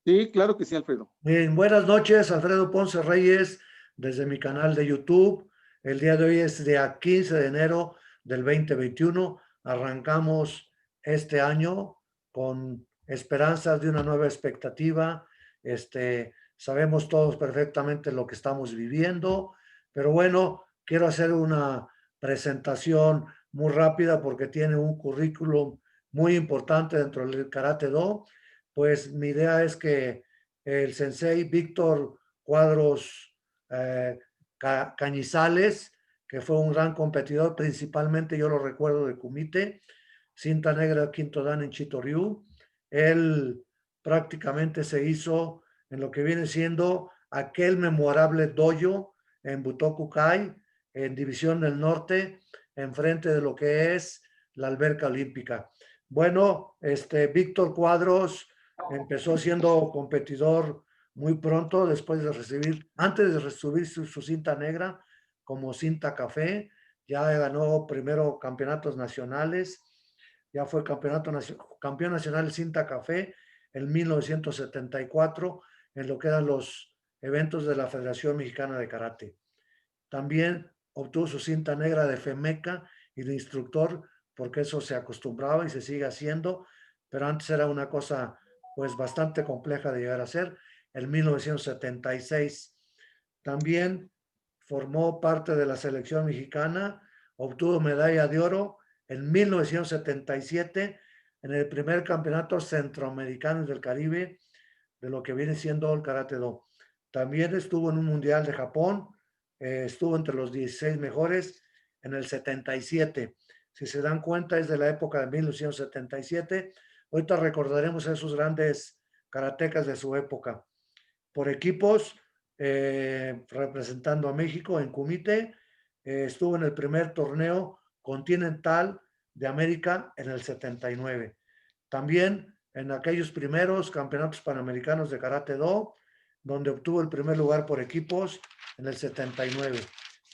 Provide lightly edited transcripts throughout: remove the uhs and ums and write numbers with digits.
Sí, claro que sí, Alfredo. Bien, buenas noches, Alfredo Ponce Reyes, desde mi canal de YouTube. El día de hoy es día 15 de enero del 2021. Arrancamos este año con esperanzas de una nueva expectativa. Sabemos todos perfectamente lo que estamos viviendo, pero bueno, quiero hacer una presentación muy rápida porque tiene un currículum muy importante dentro del Karate Do. Pues mi idea es que el sensei Víctor Cuadros Cañizales, que fue un gran competidor, principalmente yo lo recuerdo de Kumite, cinta negra quinto dan en Chitoryu. Él prácticamente se hizo en lo que viene siendo aquel memorable dojo en Butoku Kai, en División del Norte, enfrente de lo que es la alberca olímpica. Bueno, Víctor Cuadros empezó siendo competidor muy pronto, antes de recibir su cinta negra como cinta café, ya ganó primero campeonatos nacionales, ya fue campeón nacional cinta café en 1974 en lo que eran los eventos de la Federación Mexicana de Karate. También obtuvo su cinta negra de FEMECA y de instructor, porque eso se acostumbraba y se sigue haciendo, pero antes era una cosa pues bastante compleja de llegar a ser. En 1976 también formó parte de la selección mexicana, obtuvo medalla de oro en 1977 en el primer campeonato centroamericano del Caribe de lo que viene siendo el Karate Do. También estuvo en un mundial de Japón, estuvo entre los 16 mejores en el 77. Si se dan cuenta, es de la época de 1977. Ahorita recordaremos a esos grandes karatecas de su época. Por equipos, representando a México en Kumite, estuvo en el primer torneo continental de América en el 79. También en aquellos primeros campeonatos panamericanos de Karate Do, donde obtuvo el primer lugar por equipos en el 79.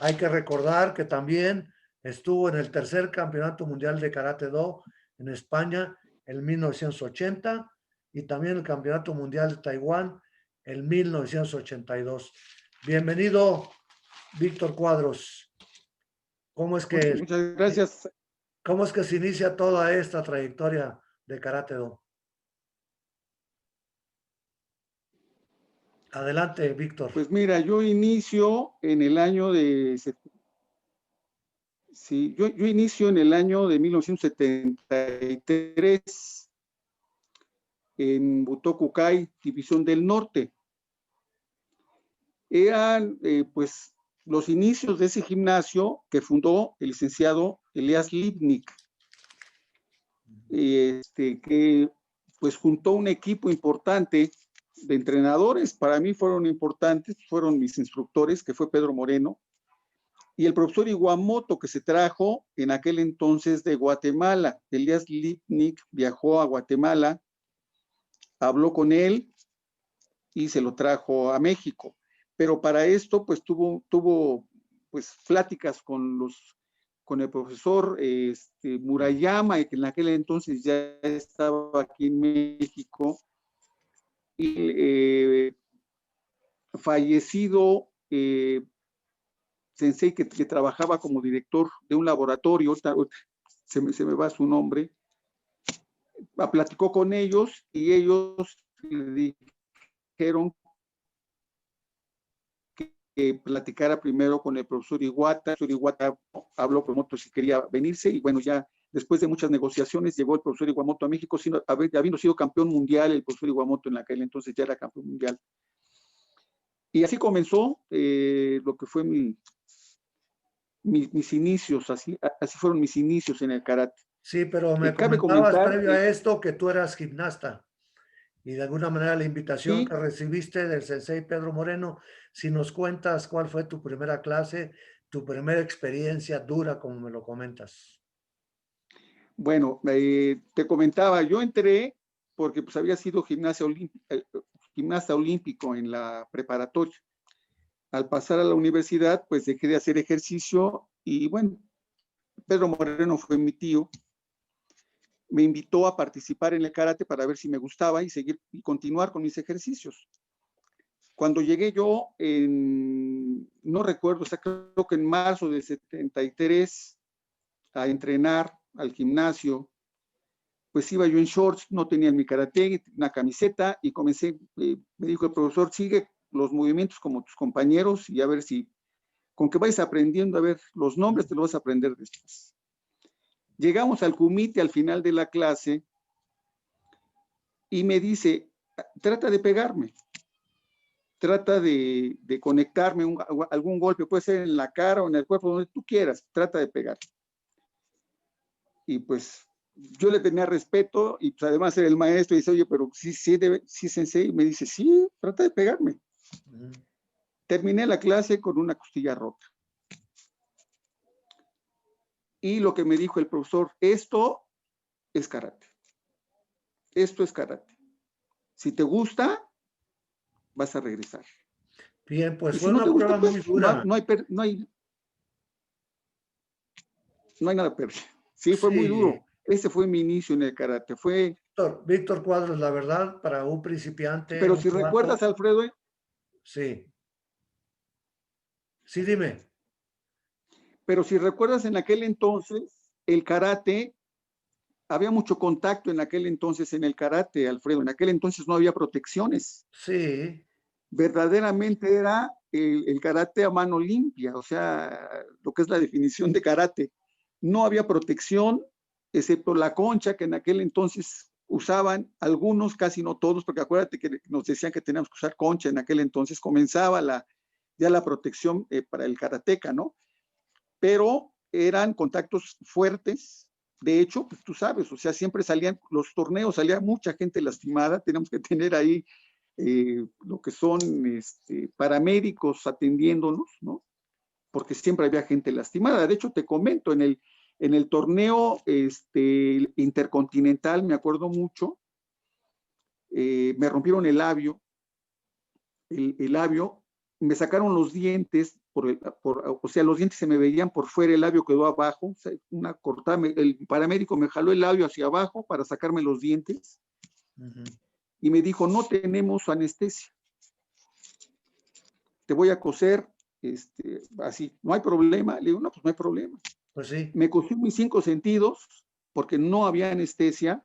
Hay que recordar que también estuvo en el tercer campeonato mundial de Karate Do en España en 1980 y también el campeonato mundial de Taiwán en 1982. Bienvenido, Víctor Cuadros. ¿Cómo es que, Muchas gracias. cómo es que se inicia toda esta trayectoria de Karate Do? Adelante, Víctor. Pues mira, yo inicio en el año de... Sí, yo inicio en el año de 1973 en Butoku Kai, División del Norte. Eran pues los inicios de ese gimnasio que fundó el licenciado Elias Lipnik, que pues juntó un equipo importante de entrenadores. Para mí fueron importantes, fueron mis instructores, que fue Pedro Moreno, y el profesor Iwamoto, que se trajo en aquel entonces de Guatemala. Elias Lipnik viajó a Guatemala, habló con él y se lo trajo a México. Pero para esto, pues tuvo pues pláticas con el profesor Murayama, que en aquel entonces ya estaba aquí en México, y fallecido sensei que trabajaba como director de un laboratorio, se me va su nombre, platicó con ellos y ellos le dijeron que platicara primero con el profesor Iwata. El profesor Iwata habló con Moto si quería venirse y bueno, ya después de muchas negociaciones llegó el profesor Iwamoto a México, habiendo sido campeón mundial. El profesor Iwamoto en aquel entonces ya era campeón mundial. Y así comenzó lo que fue mis inicios, así fueron mis inicios en el karate. Sí, pero me Cabe comentabas comentar, previo a esto que tú eras gimnasta y de alguna manera la invitación sí, que recibiste del sensei Pedro Moreno, si nos cuentas cuál fue tu primera clase, tu primera experiencia dura, como me lo comentas. bueno, te comentaba, yo entré porque pues había sido gimnasta olímpico en la preparatoria. Al pasar a la universidad, pues dejé de hacer ejercicio y bueno, Pedro Moreno fue mi tío me invitó a participar en el karate para ver si me gustaba y seguir y continuar con mis ejercicios. Cuando llegué yo, no recuerdo, o sea, creo que en marzo del 73, a entrenar al gimnasio, pues iba yo en shorts, no tenía mi karate, una camiseta, y comencé, me dijo el profesor, sigue los movimientos como tus compañeros y a ver si, con que vayas aprendiendo, a ver, los nombres te los vas a aprender después. Llegamos al kumite al final de la clase y me dice, trata de pegarme, trata de conectarme algún golpe, puede ser en la cara o en el cuerpo, donde tú quieras, trata de pegar. Y pues yo le tenía respeto y pues además era el maestro y dice, oye, pero sí, sensei, y me dice, sí, trata de pegarme. Terminé la clase con una costilla rota. Y lo que me dijo el profesor, esto es karate. Esto es karate. Si te gusta, vas a regresar. Bien, pues Y fue si no una te gusta, prueba pues muy dura. no hay nada perder. Sí, fue muy Sí, duro. Ese fue mi inicio en el karate. Fue, Víctor Cuadros, la verdad, para un principiante, pero un si recuerdas, novato, Alfredo, sí. Sí, dime. pero si recuerdas en aquel entonces, el karate, había mucho contacto en aquel entonces en el karate, Alfredo. En aquel entonces no había protecciones. Sí, Verdaderamente era el karate a mano limpia, o sea, lo que es la definición de karate. No había protección, excepto la concha que en aquel entonces usaban algunos, casi no todos, porque acuérdate que nos decían que teníamos que usar concha en aquel entonces, comenzaba ya la protección para el karateca, ¿no? Pero eran contactos fuertes. De hecho, pues tú sabes, o sea, siempre salían los torneos, salía mucha gente lastimada, tenemos que tener ahí lo que son paramédicos atendiéndonos, ¿no? Porque siempre había gente lastimada. De hecho, te comento, en el torneo intercontinental, me acuerdo mucho, me rompieron el labio, me sacaron los dientes, o sea, los dientes se me veían por fuera, el labio quedó abajo, o sea, una cortada, el paramédico me jaló el labio hacia abajo para sacarme los dientes y me dijo, no tenemos anestesia, te voy a coser así, no hay problema. Le digo, no, pues no hay problema. pues sí. Me cosí mis 5 sentidos porque no había anestesia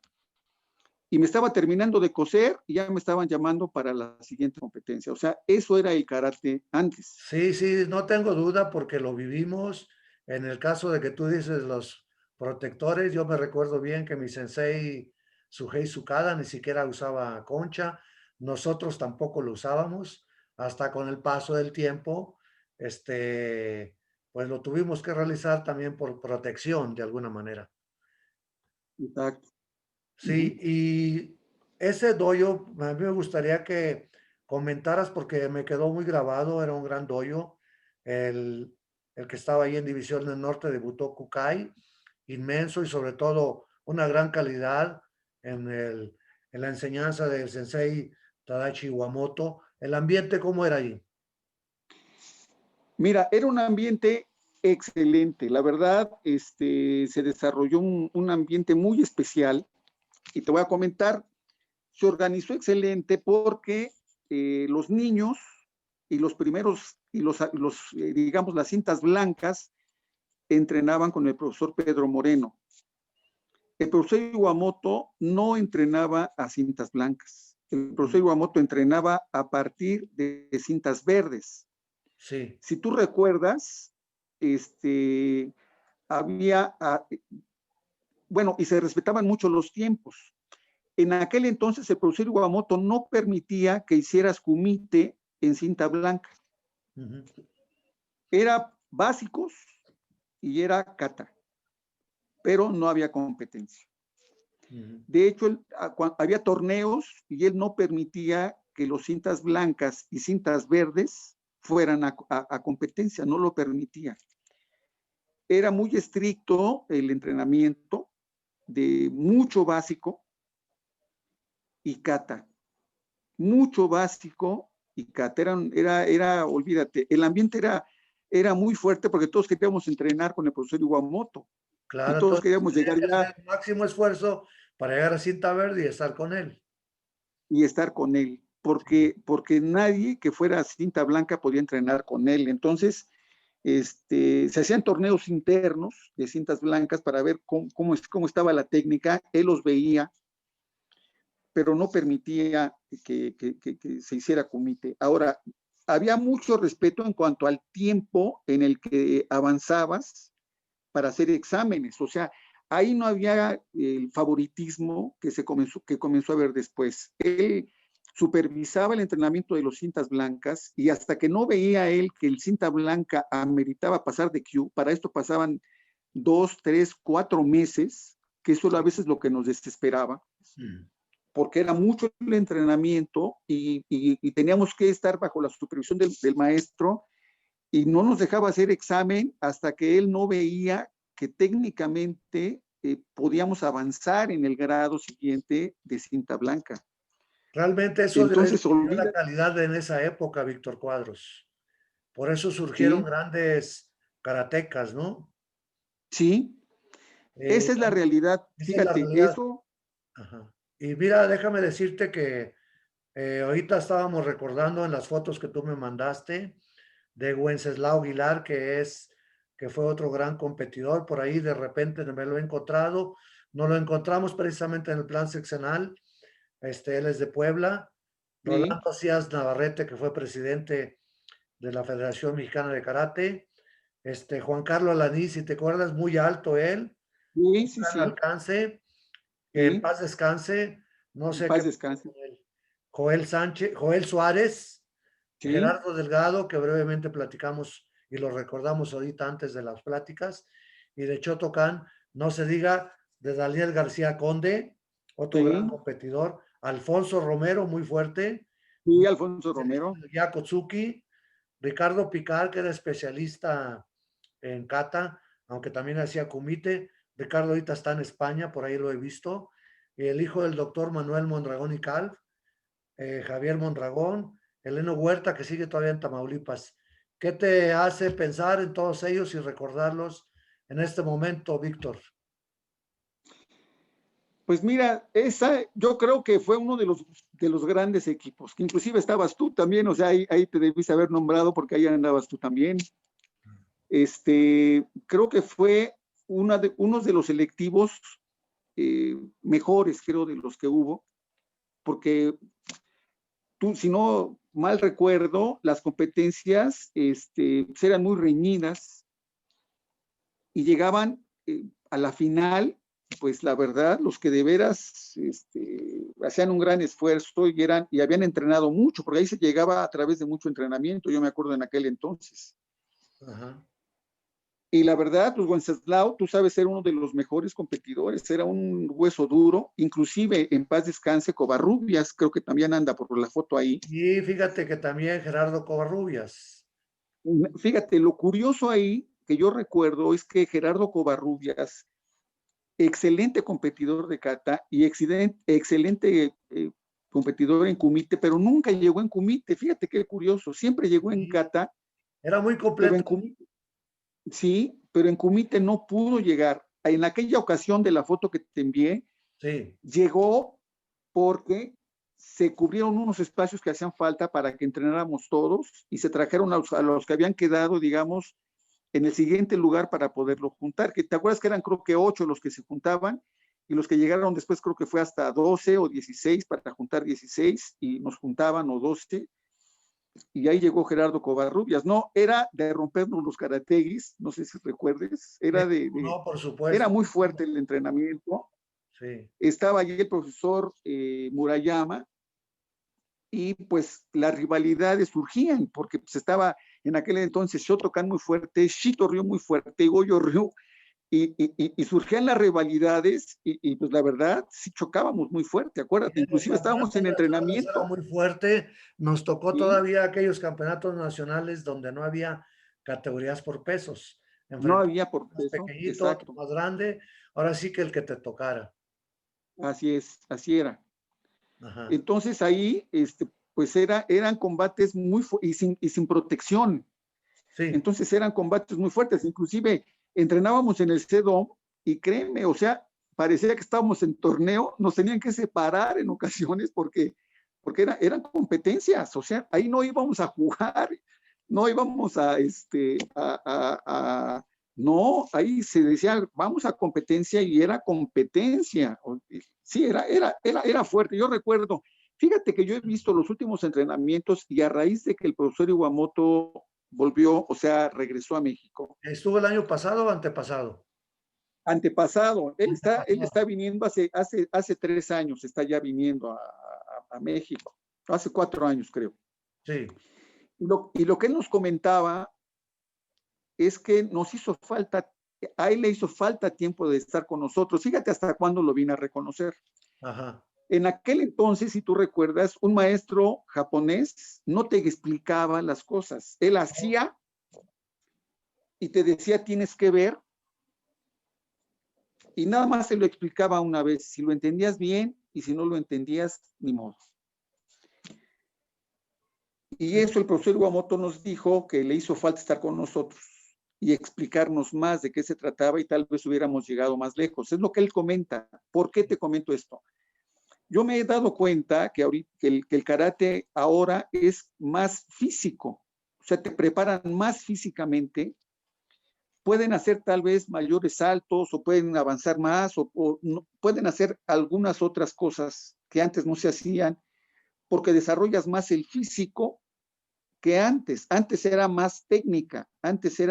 y me estaba terminando de coser y ya me estaban llamando para la siguiente competencia. O sea, eso era el karate antes. Sí, sí, no tengo duda porque lo vivimos. En el caso de que tú dices los protectores, yo me recuerdo bien que mi sensei Sugei Sukada ni siquiera usaba concha, nosotros tampoco lo usábamos, hasta con el paso del tiempo, pues lo tuvimos que realizar también por protección de alguna manera. Exacto. Sí, y ese doyo, a mí me gustaría que comentaras porque me quedó muy grabado, era un gran doyo, el, el que estaba ahí en División del Norte de Butoku Kai, inmenso y sobre todo una gran calidad en, en la enseñanza del sensei Tadashi Iwamoto. ¿El ambiente cómo era ahí? Mira, era un ambiente excelente. La verdad, se desarrolló un ambiente muy especial y te voy a comentar, se organizó excelente porque los niños y los primeros, digamos, las cintas blancas entrenaban con el profesor Pedro Moreno. El profesor Iwamoto no entrenaba a cintas blancas. El profesor Iwamoto entrenaba a partir de cintas verdes. Sí. Si tú recuerdas, había, bueno, y se respetaban mucho los tiempos. En aquel entonces el profesor Iwamoto no permitía que hicieras kumite en cinta blanca. Era básicos y era kata, pero no había competencia. De hecho, había torneos y él no permitía que los cintas blancas y cintas verdes fueran a competencia, no lo permitía. Era muy estricto el entrenamiento, de mucho básico y kata. Mucho básico y kata. Olvídate, el ambiente era muy fuerte porque todos queríamos entrenar con el profesor Iwamoto. y Claro, todos entonces queríamos tenía llegar que ya hacer el máximo esfuerzo para llegar a cinta verde y estar con él. y estar con él, Sí. porque nadie que fuera cinta blanca podía entrenar con él. Entonces, se hacían torneos internos de cintas blancas para ver cómo estaba la técnica, él los veía, pero no permitía que se hiciera kumite. Ahora, había mucho respeto en cuanto al tiempo en el que avanzabas para hacer exámenes, o sea, ahí no había el favoritismo que comenzó a ver después. Él supervisaba el entrenamiento de los cintas blancas y hasta que no veía él que el cinta blanca ameritaba pasar de Q, para esto pasaban 2, 3, 4 meses, que eso a veces lo que nos desesperaba, Mm. porque era mucho el entrenamiento y teníamos que estar bajo la supervisión del maestro y no nos dejaba hacer examen hasta que él no veía que técnicamente podíamos avanzar en el grado siguiente de cinta blanca. Realmente eso Entonces, definió la olvida, calidad en esa época, Víctor Cuadros. Por eso surgieron sí, grandes karatecas, ¿no? sí, esa es la También, realidad. esa es la Fíjate, realidad. eso, Ajá. Y mira, déjame decirte que ahorita estábamos recordando en las fotos que tú me mandaste de Wenceslao Aguilar, que fue otro gran competidor. Por ahí de repente me lo he encontrado. Nos lo encontramos precisamente en el plan seccional. Él es de Puebla. sí, Rolando Cías Navarrete, que fue presidente de la Federación Mexicana de Karate. Juan Carlos Alaní, si te acuerdas, muy alto él, sí, un sí, gran sí, alcance, que en sí, paz descanse, no en sé qué paz pasó descanse, con él. Joel Sánchez, Joel Suárez, sí, Gerardo Delgado, que brevemente platicamos y lo recordamos ahorita antes de las pláticas, y de Chotocán, no se diga, de Daniel García Conde, otro gran sí, competidor, Alfonso Romero, muy fuerte, sí, Alfonso Romero, Yakotsuki, Ricardo Picar, que era especialista en kata, aunque también hacía kumite. Ricardo ahorita está en España, por ahí lo he visto. El hijo del doctor Manuel Mondragón y Calv, Javier Mondragón, Eleno Huerta, que sigue todavía en Tamaulipas. ¿Qué te hace pensar en todos ellos y recordarlos en este momento, Víctor? pues mira, yo creo que fue uno de los grandes equipos, que inclusive estabas tú también, o sea, ahí te debiste haber nombrado porque ahí andabas tú también. Creo que fue uno de los selectivos mejores, creo, de los que hubo, porque tú, si no mal recuerdo, las competencias pues eran muy reñidas y llegaban a la final, pues la verdad, los que de veras hacían un gran esfuerzo y habían entrenado mucho, porque ahí se llegaba a través de mucho entrenamiento, yo me acuerdo en aquel entonces. Ajá. Y la verdad, pues Wenceslao, tú sabes, era uno de los mejores competidores, era un hueso duro, inclusive en paz descanse Covarrubias, creo que también anda por la foto ahí. Y fíjate que también Gerardo Covarrubias. Fíjate, lo curioso ahí que yo recuerdo es que Gerardo Covarrubias, excelente competidor de kata y excelente competidor en kumite, pero nunca llegó en kumite, fíjate qué curioso, siempre llegó en Y kata, era muy pero completo. en kumite, sí, pero en kumite no pudo llegar. En aquella ocasión de la foto que te envié, Sí. llegó porque se cubrieron unos espacios que hacían falta para que entrenáramos todos y se trajeron a los que habían quedado, digamos, en el siguiente lugar para poderlo juntar. Que te acuerdas que eran creo que 8 los que se juntaban y los que llegaron después creo que fue hasta 12 o 16 para juntar 16 y nos juntaban o 12 y ahí llegó Gerardo Covarrubias. No, era de rompernos los karateguis, no sé si recuerdes, Sí, no, por era supuesto. muy fuerte el entrenamiento. Sí. Estaba allí el profesor Murayama y pues las rivalidades surgían porque pues estaba en aquel entonces Shotokan muy fuerte, Shito Ryu muy fuerte, Goyo Ryu, y surgían las rivalidades pues la verdad sí chocábamos muy fuerte, Y acuérdate, de los inclusive estábamos campeonatos en nacionales era entrenamiento, muy fuerte. Nos tocó ¿sí? todavía aquellos campeonatos nacionales donde no había categorías por pesos. No Enfrentar había por más peso, pequeñito, otro exacto, más grande. Ahora sí que el que te tocara. así es, así era. Ajá. Entonces ahí, pues eran combates y sin protección. Sí. Entonces eran combates muy fuertes. Inclusive entrenábamos en el CEDOM y créeme, o sea, parecía que estábamos en torneo, nos tenían que separar en ocasiones porque eran competencias, o sea, ahí no íbamos a jugar, no íbamos no, ahí se decía, vamos a competencia y era competencia. Sí, era fuerte. Yo recuerdo, fíjate que yo he visto los últimos entrenamientos y a raíz de que el profesor Iwamoto volvió, o sea, regresó a México. ¿Estuvo el año pasado o antepasado? Antepasado, él Antepasado. está viniendo hace 3 años, está ya viniendo a México, hace 4 años creo. Sí. Y lo que él nos comentaba es que nos hizo falta, a él le hizo falta tiempo de estar con nosotros. Fíjate hasta cuándo lo vine a reconocer. Ajá. En aquel entonces, si tú recuerdas, un maestro japonés no te explicaba las cosas. Él hacía y te decía, tienes que ver, y nada más se lo explicaba una vez. Si lo entendías bien y si no lo entendías, ni modo. Y eso el profesor Iwamoto nos dijo que le hizo falta estar con nosotros y explicarnos más de qué se trataba y tal vez hubiéramos llegado más lejos. Es lo que él comenta. ¿Por qué te comento esto? Yo me he dado cuenta que, ahorita, que el karate ahora es más físico, o sea, te preparan más físicamente, pueden hacer tal vez mayores saltos o pueden avanzar más o no, pueden hacer algunas otras cosas que antes no se hacían porque desarrollas más el físico que antes. Antes era más técnica, antes el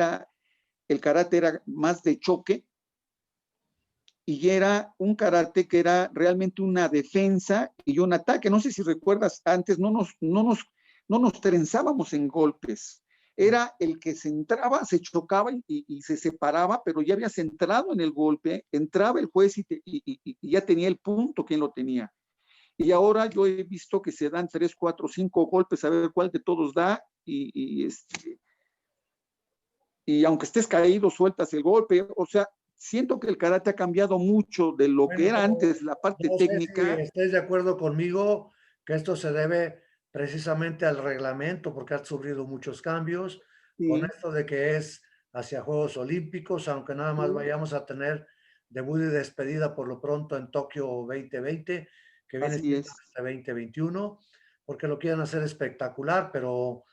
karate era más de choque y era un karate que era realmente una defensa y un ataque. No sé si recuerdas, antes no nos trenzábamos en golpes. Era el que se entraba, se chocaba y se separaba, pero ya habías entrado en el golpe, entraba el juez y ya tenía el punto quien lo tenía. Y ahora yo he visto que se dan 3, 4, 5 golpes a ver cuál de todos da y aunque estés caído, sueltas el golpe. O sea, siento que el karate ha cambiado mucho de lo que Bueno, era pero antes la parte no sé si técnica. estés de acuerdo conmigo que esto se debe precisamente al reglamento, porque ha sufrido muchos cambios, con Sí, esto de que es hacia Juegos Olímpicos, aunque nada más vayamos a tener debut y despedida por lo pronto en Tokio 2020, que viene así siendo es. este 2021, porque lo quieren hacer espectacular, pero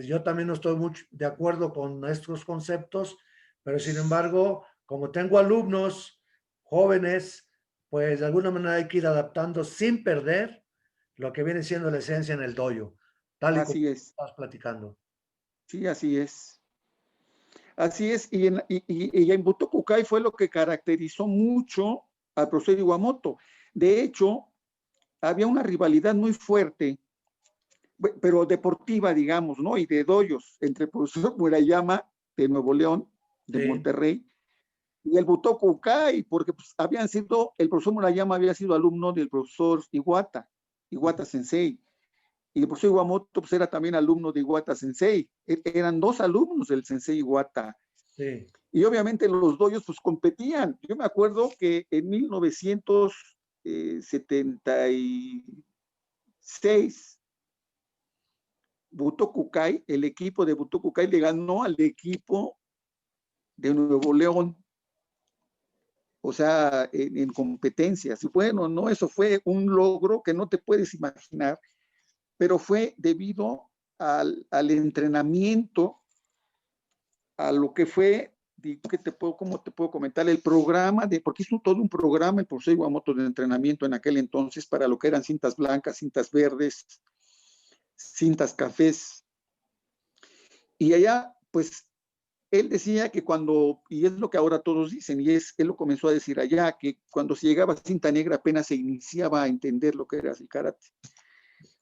yo también no estoy mucho de acuerdo con estos conceptos, pero sin embargo, como tengo alumnos jóvenes, pues de alguna manera hay que ir adaptando sin perder lo que viene siendo la esencia en el dojo, tal y como Así es. estás platicando. Sí, así es. Así es. Y en Butokukai fue lo que caracterizó mucho al profesor Iwamoto. De hecho, había una rivalidad muy fuerte, pero deportiva, digamos, ¿no? Y de dojos entre el profesor Murayama de Nuevo León, de Sí, Monterrey, y el Butokukai, porque pues, el profesor Murayama había sido alumno del profesor Iwata Sensei, y el profesor Iwamoto pues, era también alumno de Iwata Sensei. Eran 2 alumnos del Sensei Iwata. sí. Y obviamente los dojos pues competían. Yo me acuerdo que en 1976, Butokukai, el equipo de Butokukai le ganó al equipo de Nuevo León, o sea, en competencias. Y bueno, no, eso fue un logro que no te puedes imaginar, pero fue debido al entrenamiento, a lo que fue, ¿cómo te puedo comentar? El programa, porque hizo todo un programa el profesor Iwamoto de entrenamiento en aquel entonces para lo que eran cintas blancas, cintas verdes, cintas cafés. Y allá, pues, él decía que y es lo que ahora todos dicen, él lo comenzó a decir allá, que cuando se llegaba a cinta negra apenas se iniciaba a entender lo que era el karate.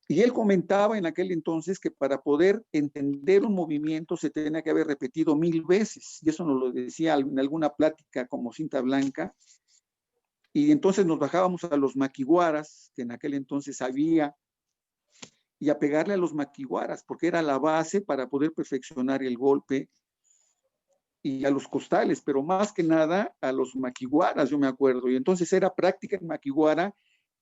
Y él comentaba en aquel entonces que para poder entender un movimiento se tenía que haber repetido 1000 veces. Y eso nos lo decía en alguna plática como cinta blanca. Y entonces nos bajábamos a los maquiwaras, que en aquel entonces había, y a pegarle a los maquiwaras, porque era la base para poder perfeccionar el golpe y a los costales, pero más que nada a los maquiwaras, yo me acuerdo. Y entonces era práctica en maquiwara.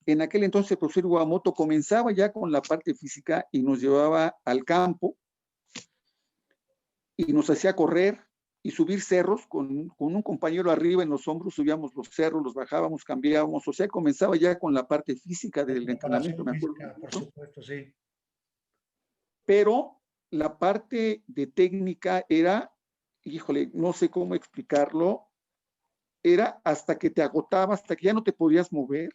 En aquel entonces el profesor Iwamoto comenzaba ya con la parte física y nos llevaba al campo y nos hacía correr. y subir cerros con un compañero arriba en los hombros, subíamos los cerros, los bajábamos, cambiábamos, o sea, comenzaba ya con la parte física La del entrenamiento, preparación me acuerdo física, por mucho, supuesto, sí. pero la parte de técnica era, híjole, no sé cómo explicarlo, era hasta que te agotaba, hasta que ya no te podías mover,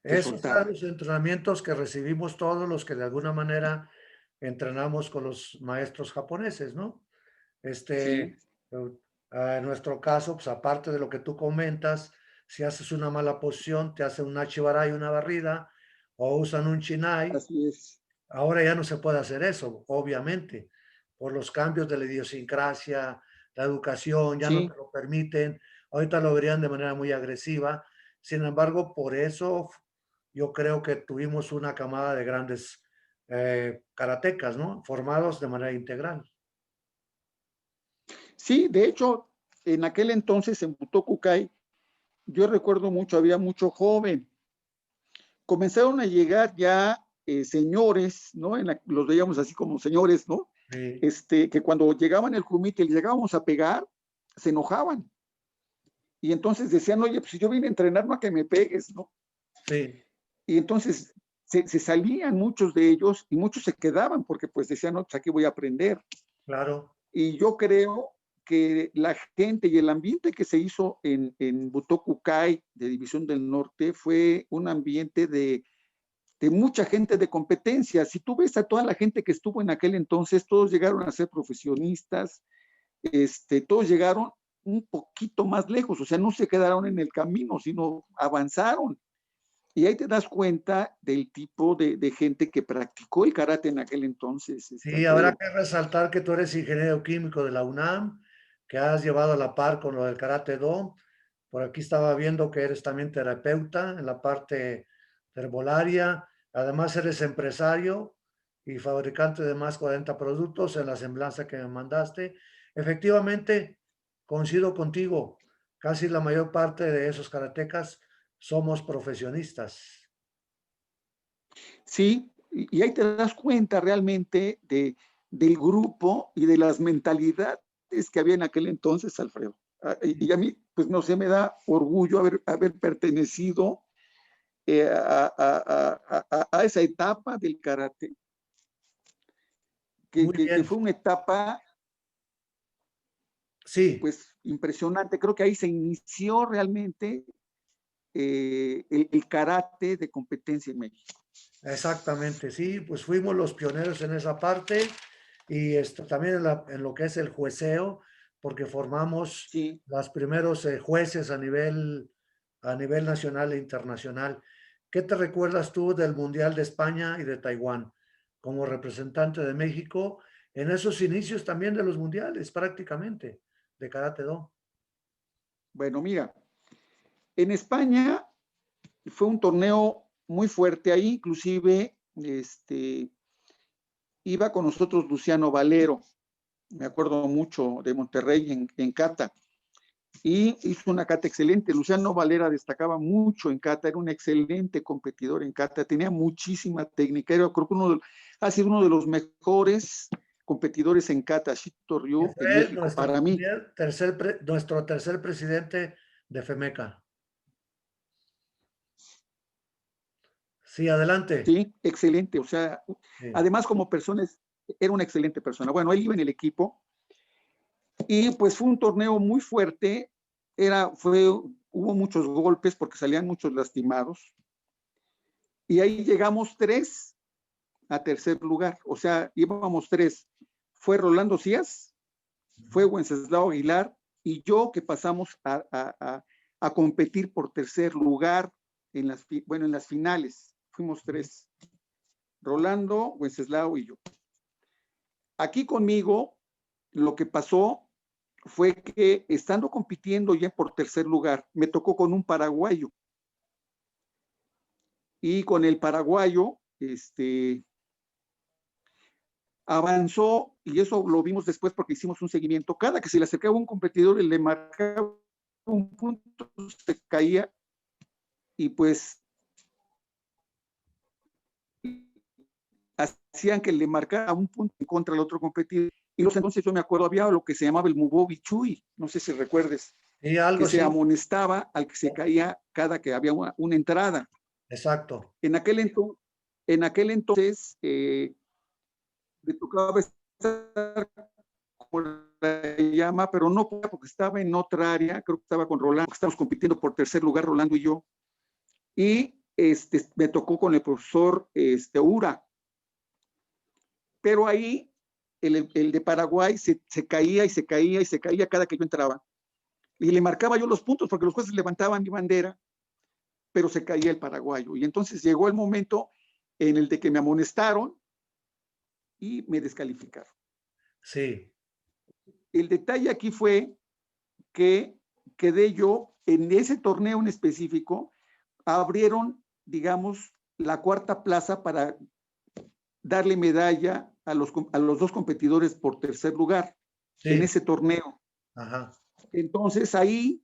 te Esos eran soltaba. los entrenamientos que recibimos todos los que de alguna manera entrenamos con los maestros japoneses, ¿no? Sí, En nuestro caso, pues aparte de lo que tú comentas, si haces una mala posición, te hacen una chibaray, una barrida, o usan un chinai. así es. Ahora ya no se puede hacer eso, obviamente, por los cambios de la idiosincrasia, la educación, ya no Sí, te lo permiten. Ahorita lo verían de manera muy agresiva. Sin embargo, por eso yo creo que tuvimos una camada de grandes karatecas, ¿no? Formados de manera integral. sí, de hecho, en aquel entonces en Butokukai, yo recuerdo mucho, había mucho joven. Comenzaron a llegar ya señores, ¿no? Los veíamos así como señores, ¿no? Sí, Que cuando llegaban el comité, les llegábamos a pegar, se enojaban. Y entonces decían, oye, pues si yo vine a entrenar, no a que me pegues, ¿no? sí, Y entonces se salían muchos de ellos y muchos se quedaban porque pues decían, no, pues aquí voy a aprender. claro. Y yo creo que la gente y el ambiente que se hizo en Butokukai de División del Norte fue un ambiente de mucha gente de competencia. Si tú ves a toda la gente que estuvo en aquel entonces, todos llegaron a ser profesionistas, todos llegaron un poquito más lejos, o sea, no se quedaron en el camino, sino avanzaron. Y ahí te das cuenta del tipo de gente que practicó el karate en aquel entonces, Sí, habrá Alfredo. que resaltar que tú eres ingeniero químico de la UNAM, que has llevado a la par con lo del Karate Do. Por aquí estaba viendo que eres también terapeuta en la parte herbolaria. Además, eres empresario y fabricante de más 40 productos en la semblanza que me mandaste. Efectivamente, coincido contigo. Casi la mayor parte de esos karatecas somos profesionistas. Sí, y ahí te das cuenta realmente del grupo y de las mentalidades que había en aquel entonces, Alfredo. Y a mí, pues no sé, me da orgullo haber pertenecido a esa etapa del karate, Muy que bien. fue una etapa Sí, pues impresionante. Creo que ahí se inició realmente el karate de competencia en México. exactamente, sí, pues fuimos los pioneros en esa parte y esto también en lo que es el jueceo, porque formamos Sí, los primeros jueces a nivel nacional e internacional. ¿Qué te recuerdas tú del Mundial de España y de Taiwán como representante de México en esos inicios también de los mundiales prácticamente de Karate Do? bueno, mira, en España fue un torneo muy fuerte ahí, inclusive iba con nosotros Luciano Valero, me acuerdo mucho de Monterrey en kata, y hizo una kata excelente. Luciano Valera destacaba mucho en kata, era un excelente competidor en kata, tenía muchísima técnica, era creo que ha sido uno de los mejores competidores en kata, Shito Que Ryu, en fue México, para mí. nuestro tercer presidente de FEMECA. Sí, adelante. Sí, excelente, o sea, Sí. además como persona era una excelente persona. Bueno, él iba en el equipo y pues fue un torneo muy fuerte, hubo muchos golpes porque salían muchos lastimados y ahí llegamos tres a tercer lugar, o sea, íbamos tres. Fue Rolando Cías, fue Wenceslao Aguilar y yo que pasamos a competir por tercer lugar en las finales. Fuimos tres, Rolando, Wenceslao y yo. Aquí conmigo lo que pasó fue que estando compitiendo ya por tercer lugar, me tocó con un paraguayo. Y con el paraguayo, avanzó, y eso lo vimos después porque hicimos un seguimiento. Cada que se le acercaba un competidor y le marcaba un punto, se caía y pues hacían que le marcara un punto en contra del otro competidor Y los entonces yo me acuerdo, había lo que se llamaba el Mubobi-Chui, no sé si recuerdes, Y que algo se sí, amonestaba al que se caía cada que había una entrada. exacto. En en aquel entonces me tocaba estar con la llama, pero no porque estaba en otra área, creo que estaba con Rolando, estábamos compitiendo por tercer lugar, Rolando y yo, y me tocó con el profesor Ura, pero ahí el de Paraguay se caía y se caía y se caía cada que yo entraba. Y le marcaba yo los puntos porque los jueces levantaban mi bandera, pero se caía el paraguayo. Y entonces llegó el momento en el de que me amonestaron y me descalificaron. Sí, El detalle aquí fue que quedé yo en ese torneo en específico, abrieron, digamos, la cuarta plaza para darle medalla a los dos competidores por tercer lugar en sí, ese torneo. ajá, Entonces ahí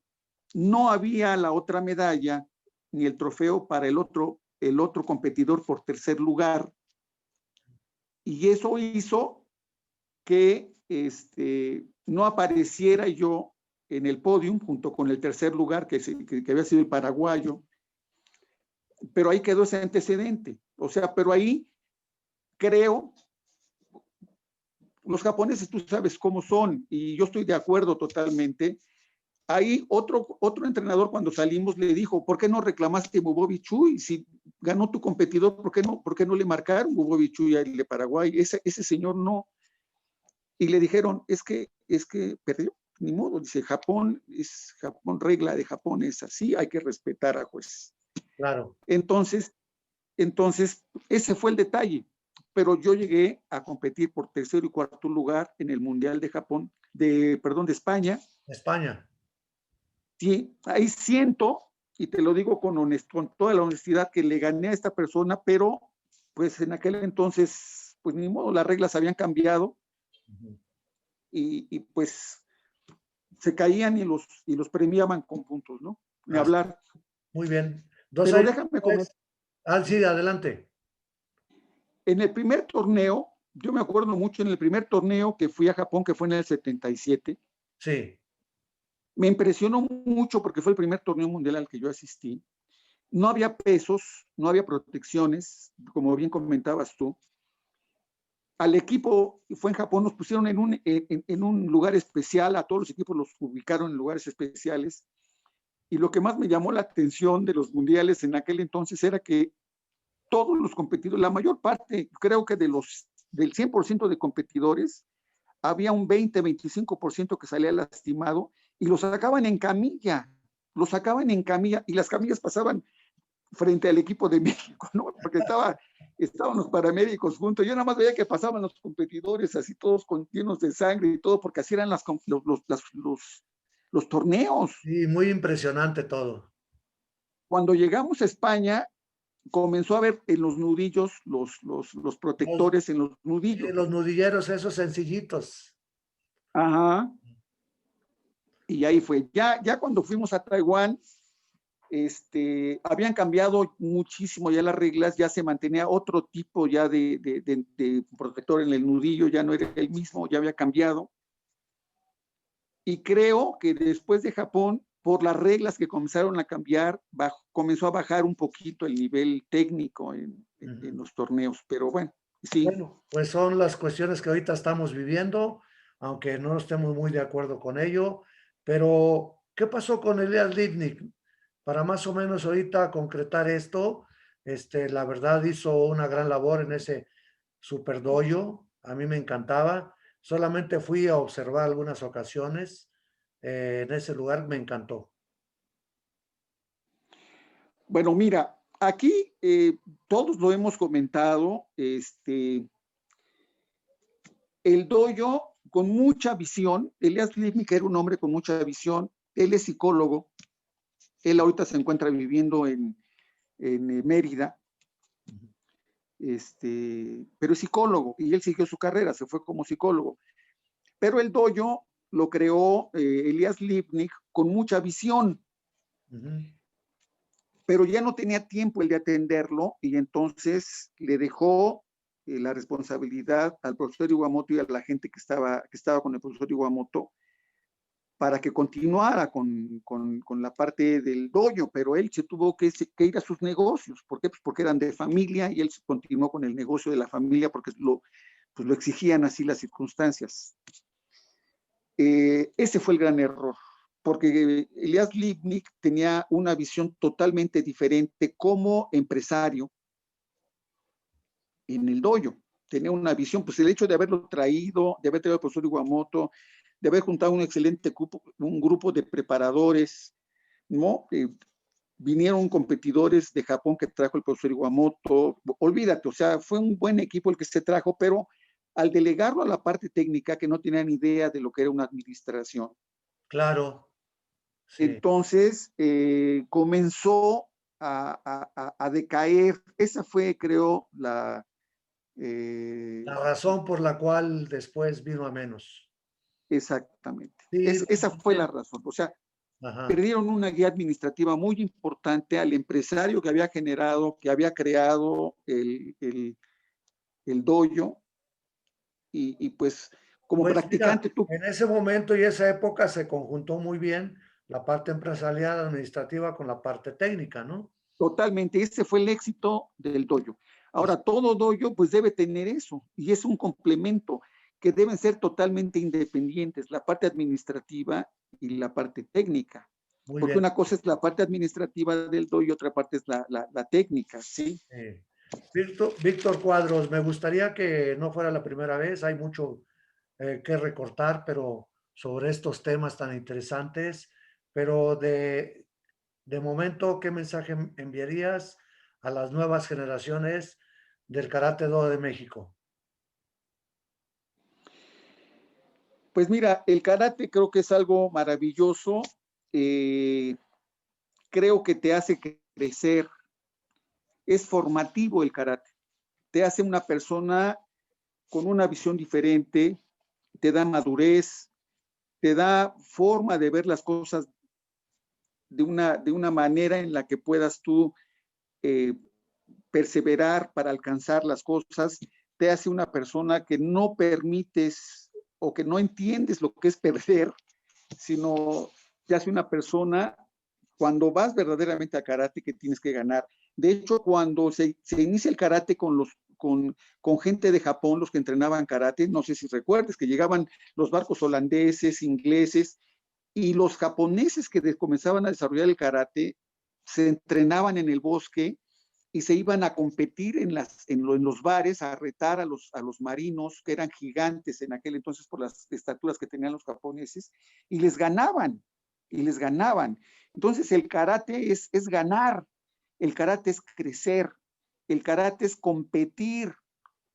no había la otra medalla ni el trofeo para el otro competidor por tercer lugar. Y eso hizo que no apareciera yo en el podium junto con el tercer lugar que había sido el paraguayo, pero ahí quedó ese antecedente. O sea, pero ahí creo, los japoneses tú sabes cómo son y yo estoy de acuerdo totalmente. Ahí otro entrenador cuando salimos le dijo, ¿por qué no reclamaste Mubobi Chui? Si ganó tu competidor, ¿por qué no le marcaron Mubobi Chui al de Paraguay? Ese señor no. Y le dijeron, es que perdió, ni modo, dice, Japón, regla de Japón es así, hay que respetar a jueces. claro. Entonces, ese fue el detalle. Pero yo llegué a competir por tercero y cuarto lugar en el Mundial de Japón, de España. España. Sí, ahí siento, y te lo digo con toda la honestidad, que le gané a esta persona, pero pues en aquel entonces, pues ni modo, las reglas habían cambiado y pues se caían y los premiaban con puntos, ¿no? Ni Así, hablar. muy bien. Dos Pero años déjame comentar, después. Ah, sí, adelante. en el primer torneo, yo me acuerdo mucho en el primer torneo que fui a Japón, que fue en el 77, Sí, me impresionó mucho porque fue el primer torneo mundial al que yo asistí. No había pesos, no había protecciones, como bien comentabas tú. Al equipo, fue en Japón, nos pusieron en un lugar especial, a todos los equipos los ubicaron en lugares especiales. Y lo que más me llamó la atención de los mundiales en aquel entonces era que todos los competidores, la mayor parte, creo que del 100% de competidores, había un 20-25% que salía lastimado y los sacaban en camilla, y las camillas pasaban frente al equipo de México, ¿no? Porque estaban los paramédicos juntos. Yo nada más veía que pasaban los competidores así todos llenos de sangre y todo, porque así eran los torneos. sí, muy impresionante todo. Cuando llegamos a España, comenzó a ver en los nudillos, los Los, protectores en los sí, nudillos. los nudilleros, esos sencillitos. Ajá. Y ahí fue. Ya cuando fuimos a Taiwán, habían cambiado muchísimo ya las reglas, ya se mantenía otro tipo ya de protector en el nudillo, ya no era el mismo, ya había cambiado. Y creo que después de Japón, por las reglas que comenzaron a cambiar, comenzó a bajar un poquito el nivel técnico en los torneos, pero bueno, sí. Bueno, pues son las cuestiones que ahorita estamos viviendo, aunque no estemos muy de acuerdo con ello. Pero, ¿qué pasó con Elias Lipnik? Para más o menos ahorita concretar esto, la verdad hizo una gran labor en ese super dojo. A mí me encantaba. Solamente fui a observar algunas ocasiones. En ese lugar me encantó. Bueno, mira, aquí todos lo hemos comentado, el dojo con mucha visión, Elias Lipnik era un hombre con mucha visión, él es psicólogo, él ahorita se encuentra viviendo en Mérida, pero es psicólogo y él siguió su carrera, se fue como psicólogo. Pero el dojo lo creó Elias Lipnik con mucha visión, pero ya no tenía tiempo el de atenderlo y entonces le dejó la responsabilidad al profesor Iwamoto y a la gente que estaba con el profesor Iwamoto para que continuara con la parte del dojo, pero él se tuvo que ir a sus negocios. ¿Por qué? Pues porque eran de familia y él continuó con el negocio de la familia porque pues lo exigían así las circunstancias. Ese fue el gran error, porque Elias Lipnik tenía una visión totalmente diferente como empresario en el dojo. Tenía una visión, pues el hecho de haberlo traído, de haber traído al profesor Iwamoto, de haber juntado un grupo de preparadores, ¿no? Vinieron competidores de Japón que trajo el profesor Iwamoto, olvídate, o sea, fue un buen equipo el que se trajo, pero al delegarlo a la parte técnica, que no tenían idea de lo que era una administración. Claro, sí. Entonces, comenzó a decaer. Esa fue, creo, La razón por la cual después vino a menos. exactamente. Sí, Esa fue la razón. O sea, ajá. perdieron una guía administrativa muy importante al empresario que había generado, que había creado el dojo y pues como Pues mira, practicante tú, en ese momento y esa época se conjuntó muy bien la parte empresarial administrativa con la parte técnica, ¿no? totalmente, ese fue el éxito del dojo. Es Ahora, todo dojo pues debe tener eso y es un complemento que deben ser totalmente independientes, la parte administrativa y la parte técnica. muy Porque bien. una cosa es la parte administrativa del dojo y otra parte es la técnica, ¿sí? Víctor Cuadros, me gustaría que no fuera la primera vez, hay mucho que recortar, pero sobre estos temas tan interesantes, pero de momento, ¿qué mensaje enviarías a las nuevas generaciones del Karate Do de México? Pues mira, el karate creo que es algo maravilloso, eh, creo que te hace crecer, es formativo el karate, te hace una persona con una visión diferente, te da madurez, te da forma de ver las cosas de una manera en la que puedas tú eh, perseverar para alcanzar las cosas, te hace una persona que no permites o que no entiendes lo que es perder, sino te hace una persona cuando vas verdaderamente a karate que tienes que ganar. De hecho, cuando se inicia el karate con gente de Japón, los que entrenaban karate, no sé si recuerdes que llegaban los barcos holandeses, ingleses, y los japoneses que comenzaban a desarrollar el karate se entrenaban en el bosque y se iban a competir en los bares, a retar a los marinos, que eran gigantes en aquel entonces por las estaturas que tenían los japoneses, y les ganaban, y les ganaban. Entonces el karate es ganar, el karate es crecer, el karate es competir,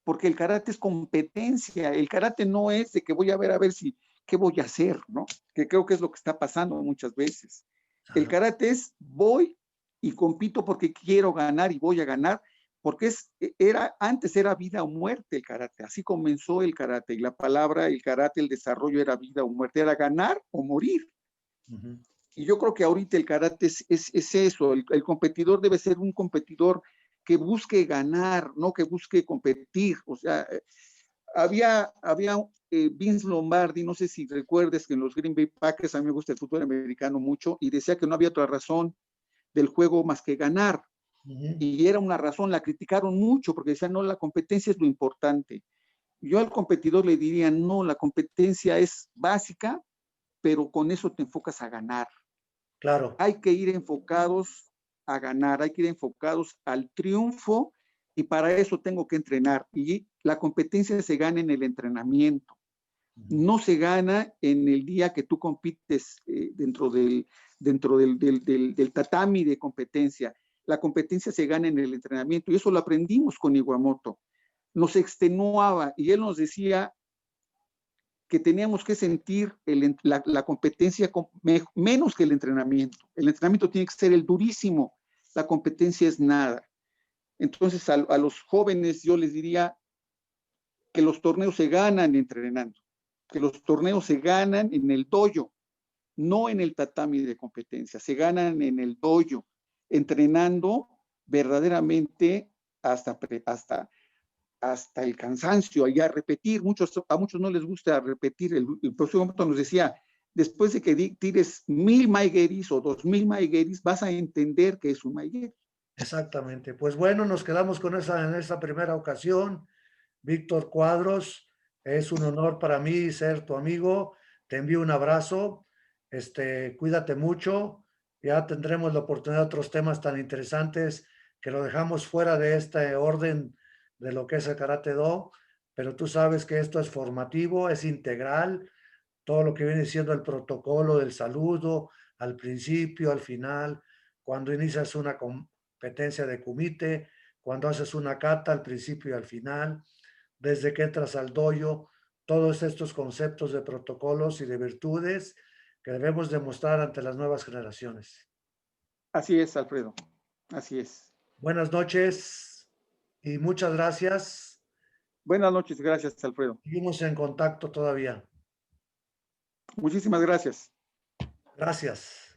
porque el karate es competencia, el karate no es de que voy a ver si, qué voy a hacer, ¿no? Que creo que es lo que está pasando muchas veces. El Ajá. karate es voy y compito porque quiero ganar y voy a ganar, porque antes era vida o muerte el karate, así comenzó el karate, y la palabra, el karate, el desarrollo era vida o muerte, era ganar o morir. Uh-huh. Y yo creo que ahorita el karate es eso, el competidor debe ser un competidor que busque ganar, no que busque competir. O sea, había Vince Lombardi, no sé si recuerdes que en los Green Bay Packers, a mí me gusta el fútbol americano mucho, y decía que no había otra razón del juego más que ganar. Uh-huh. Y era una razón, la criticaron mucho porque decían, no, la competencia es lo importante. Yo al competidor le diría, no, la competencia es básica, pero con eso te enfocas a ganar. Claro, Hay que ir enfocados a ganar, hay que ir enfocados al triunfo y para eso tengo que entrenar. Y la competencia se gana en el entrenamiento, uh-huh, no se gana en el día que tú compites dentro del tatami de competencia. La competencia se gana en el entrenamiento y eso lo aprendimos con Iwamoto. Nos extenuaba y él nos decía que teníamos que sentir la competencia menos que el entrenamiento. El entrenamiento tiene que ser el durísimo, la competencia es nada. Entonces a los jóvenes yo les diría que los torneos se ganan entrenando, que los torneos se ganan en el dojo, no en el tatami de competencia, se ganan en el dojo, entrenando verdaderamente hasta hasta el cansancio, y a repetir. A muchos no les gusta repetir. El profesor Guamoto nos decía, después de que tires 1000 maigueris o 2000 maigueris, vas a entender que es un maigueri. Exactamente. Pues bueno, nos quedamos con en esta primera ocasión. Víctor Cuadros, es un honor para mí ser tu amigo. Te envío un abrazo. Cuídate mucho. Ya tendremos la oportunidad de otros temas tan interesantes que lo dejamos fuera de este orden de lo que es el Karate Do, pero tú sabes que esto es formativo, es integral, todo lo que viene siendo el protocolo del saludo, al principio, al final, cuando inicias una competencia de kumite, cuando haces una kata al principio y al final, desde que entras al dojo, todos estos conceptos de protocolos y de virtudes que debemos demostrar ante las nuevas generaciones. Así es, Alfredo. Así es. Buenas noches y muchas gracias. Buenas noches, gracias, Alfredo. Seguimos en contacto todavía. Muchísimas gracias. Gracias.